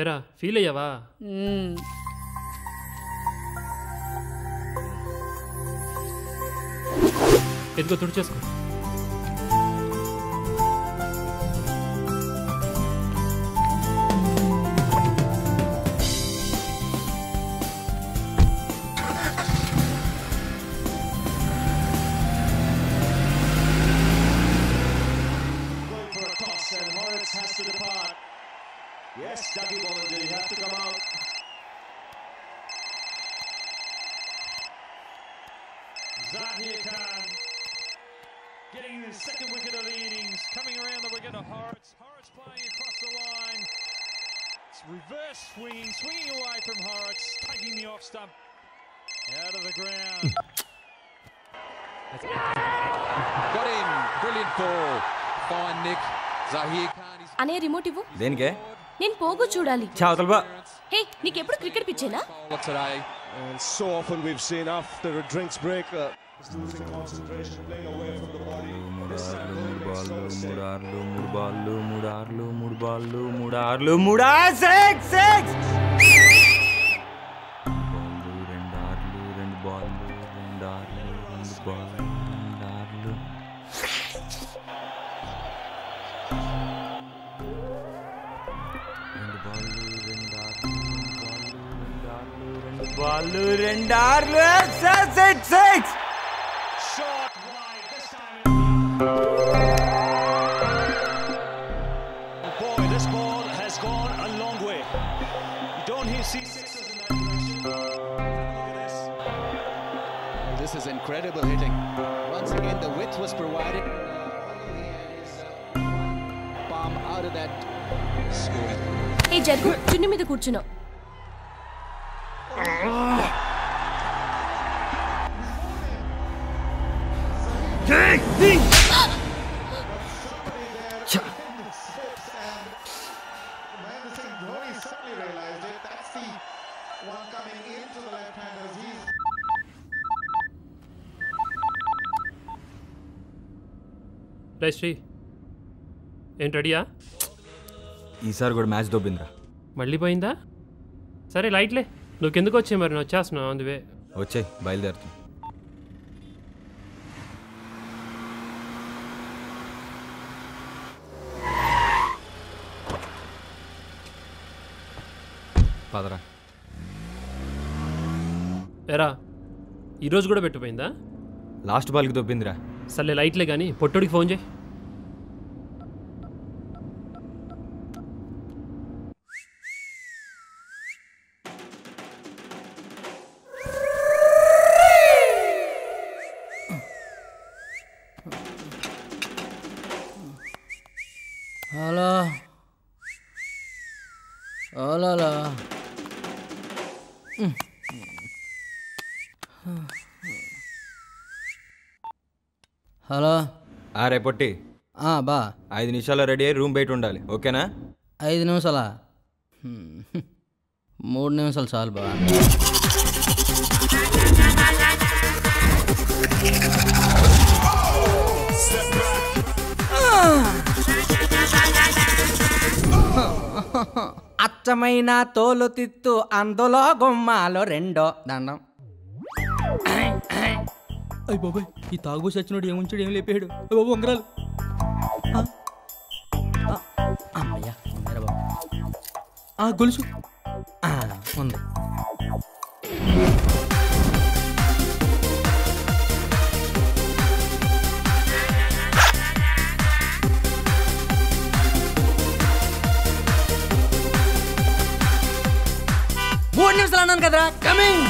ఏరా ఫీల్ అయ్యావా? ఎందుకో తుడిచేసుకో. Yes, Dougie Bollinger, you have to come out. Zahir Khan getting the second wicket of the innings, coming around the wicket of Horrocks. Horrocks playing across the line. It's reverse swinging, swinging away from Horrocks, taking the off stump out of the ground. Got him. Brilliant ball. Fine Nick. Zahir Khan is... అనే remote ఇవ్వు. దేనికే? నేను పోగు చూడాలి. చావతల్బా. హే, నీకెప్పుడు cricket పిచ్చేనా? And so often we've seen after a drinks break, losing concentration, playing away from the body. Ballu rendarlu six. Shot wide this time. Boy, this ball has gone a long way. You don't see sixes in that direction. Look at this. This is incredible hitting. Once again, the width was provided. Palm out of that score. ఏ జరుగు, చున్ని మీద కూర్చున్నావు. శ్రీ ఏంటి రెడీయా? ఈసారి కూడా match దొబ్బిందిరా. మళ్ళీ పోయిందా? సరే లైట్లే, నువ్వు కిందకు వచ్చే మరి నేను వచ్చేస్తున్నావు. అందువే వచ్చాయి, బయలుదేరుతుంది. పదరా. ఎరా ఈరోజు కూడా పెట్టిపోయిందా? లాస్ట్ బాల్కి దొబ్బిందిరా. సర్లే లైట్లే కానీ పొట్టోడికి ఫోన్ చేయి. Hello hello hello. రే పొట్టి, బా 5 నిమిషాల్లో రెడీ అయ్యి రూమ్ బయట ఉండాలి, ఓకేనా? 5 నిమిషాలా? 3 నిమిషాలు చాలు బా. అచ్చమైన తోలు తిత్తు అందులో గుమ్మాలో రెండో దండం. అయ్యి బాబాయ్, ఈ తాగు సచ్చినోడు ఏముంచాడు, ఏం లేపాడు? బాబు ఉంగరాలు. అమ్మయ్యా ఉంగరా బాబు. గొలుసు ఉంది. మూడు నిమిషాలు అన్నాను కదరా, coming.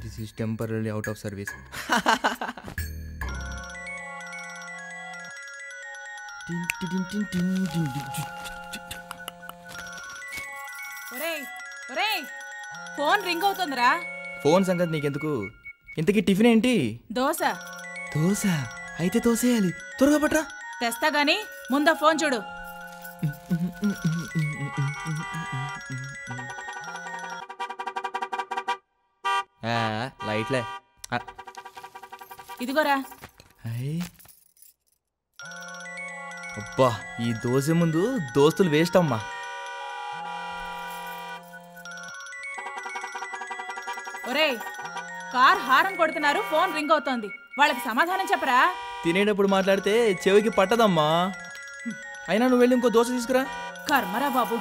This is temporarily out of service. Phone ring అవుతుందిరా. ఫోన్ సంగతి నీకెందుకు? ఇంతకీ టిఫిన్ ఏంటి? దోశ. దోశ అయితే దోశ వేయాలి, త్వరగా పట్రా. తెస్తా గానీ ముందా ఫోన్ చూడు. లైట్లే. ఇదిగోరా. అబ్బా, ఈ దోశ ముందు దోస్తులు వేస్ట్ అమ్మా. ఒరేయ్, కార్ హారన్ కొడుతున్నారు, ఫోన్ రింగ్ అవుతోంది. వాళ్ళకి సమాధానం చెప్పరా? తినేటప్పుడు మాట్లాడితే చెవికి పట్టదమ్మా. అయినా నువ్వు వెళ్ళి ఇంకో దోశ తీసుకురా. కర్మరా బాబు.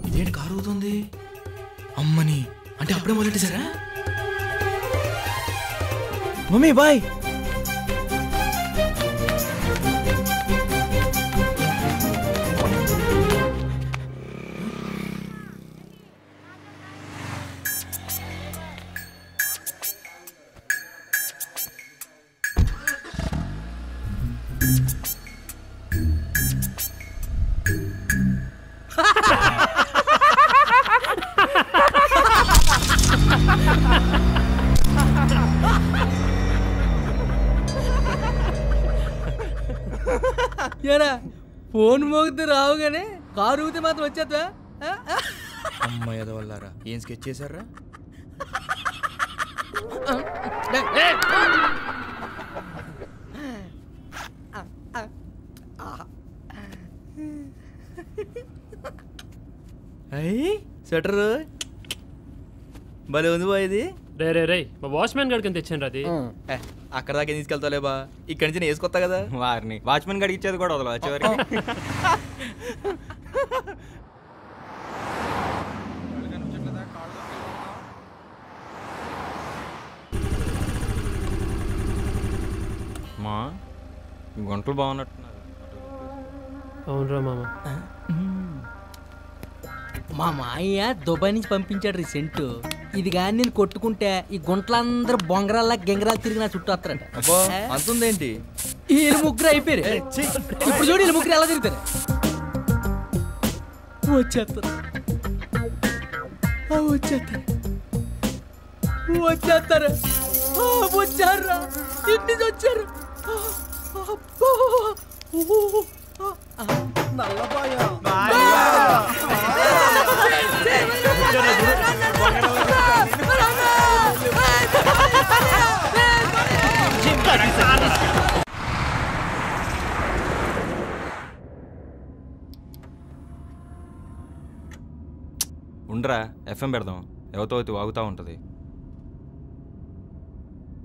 ఇదేంటి కారు అవుతుంది? అమ్మని, అంటే అప్పుడే మొదలెట్టేశారా? Mummy bye. ఏరా, ఫోన్ మోగితే రావుగానే కారు ఊగితే మాత్రం వచ్చేద్దా? అమ్మాయి అదవల్లారా, ఏం స్కెచ్ చేశారా? అయ్యి స్వెటర్ భలే ఉంది బా ఇది. రే రే రే, మా వాచ్మెన్ గడికి తెచ్చాను అది. అక్కడ దాకా తీసుకెళ్తాలే బా, ఇక్కడి నుంచి నేను వేసుకొస్తా కదా. వారిని వాచ్మెన్ గడికి ఇచ్చేది కూడా వదల వచ్చేవారికి. మా గుంటలు బాగున్నట్టున్నారు. అవునరా మామ. మా మాయ దుబాయ్ నుంచి పంపించాడు రీసెంట్. ఇది కానీ నేను కొట్టుకుంటే ఈ గుంటలందరూ బొంగరాల్లా గెంగరాలు తిరిగి నా చుట్టూ వస్తారట. అంతుందేంటి? వీళ్ళు ముగ్గురు అయిపోయారు. ఇప్పుడు చూడు వీళ్ళు ముగ్గురు ఎలా తిరుగుతారు. వచ్చేస్తారు వచ్చేస్తారు వచ్చారా, ఇంటి నుంచి వచ్చారు. ఉండరా, ఎఫ్ఎం పెడదాం, ఎవతో వాగుతా ఉంటది.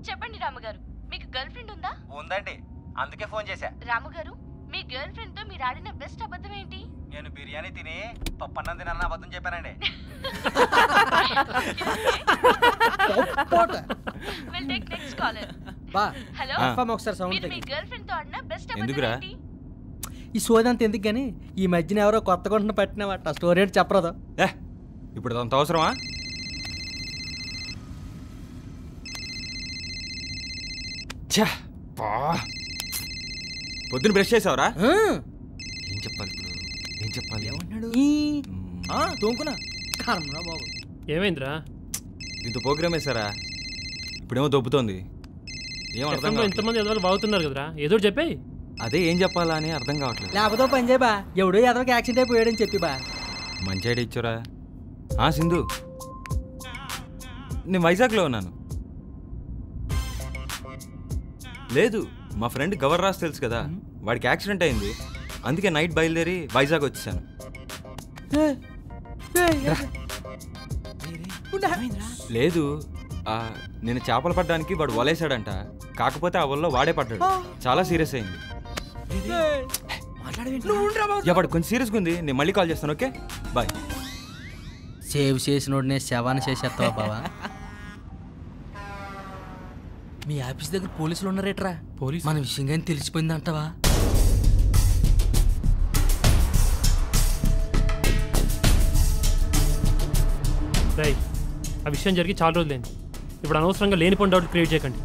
చెప్పండి రాముగారు, మీకు గర్ల్ ఫ్రెండ్ ఉందా? ఉందండి, అందుకే ఫోన్ చేశా. రాముగారు, మీ గర్ల్ ఫ్రెండ్ తో మీరు ఆడిన బెస్ట్ అబద్ధం ఏంటి? నేను బిర్యానీ తిని పప్పన్నం తినన్న అబద్ధం చెప్పానండి. We'll take next caller. బా, హలో, ఒకసారి సౌండ్ మీరు మీ గర్ల్ ఫ్రెండ్ తో ఆడిన బెస్ట్ అబద్ధం ఎందుకురా? ఏంటి? ఈ సోదంతా ఎందుకు కానీ ఈ మధ్యన ఎవరో కొత్త గుంటను పట్టినవాట. స్టోరీ ఏంటి చెప్పరాదు? ఇప్పుడు అంత అవసరమా? పొద్దున్న బ్రష్ చేసావరా? ఏం చెప్పాలి ఇప్పుడు? ఏం చెప్పాలి? ఏమన్నాడు? తోముకున్నా. కర్మరా బాబు. ఏమైందిరా? దీంతో ప్రోగ్రామ్ వేసారా? ఇప్పుడేమో దొబ్బుతోంది. ఏం అర్థం కావట్లేదు. ఇంతమంది ఎదవాళ్ళు బాగుతున్నారు కదరా, ఏదో చెప్పే. అదే ఏం చెప్పాలా అని అర్థం కావట్లేదు. లేకపోతే పని చేయబా, ఎవడో ఎదవకి యాక్సిడెంట్ అయిపోయాడని చెప్పి బా. మంచి ఐడియా ఇచ్చారా? సింధు, నేను వైజాగ్లో ఉన్నాను. లేదు, మా ఫ్రెండ్ గవర్రాజ్ తెలుసు కదా, వాడికి యాక్సిడెంట్ అయింది. అందుకే నైట్ బయలుదేరి వైజాగ్ వచ్చేసాను. లేదు, నేను చేపలు పడ్డానికి వాడు వలేసాడంట. కాకపోతే ఆ వల్ల వాడే పడ్డాడు. చాలా సీరియస్ అయింది. వాడు కొంచెం సీరియస్గా ఉంది. నేను మళ్ళీ కాల్ చేస్తాను. Okay, bye. సేవ్ చేసినోడినే శవాన్ని చేసేస్తావా బావా? మీ ఆఫీస్ దగ్గర పోలీసులు ఉన్నారేట్రా? పోలీసు మన విషయం కానీ తెలిసిపోయిందంటావా? రై, ఆ విషయం జరిగి చాలా రోజులైంది. ఇప్పుడు అనవసరంగా లేనిపోయిన డౌట్ క్రియేట్ చేయకండి.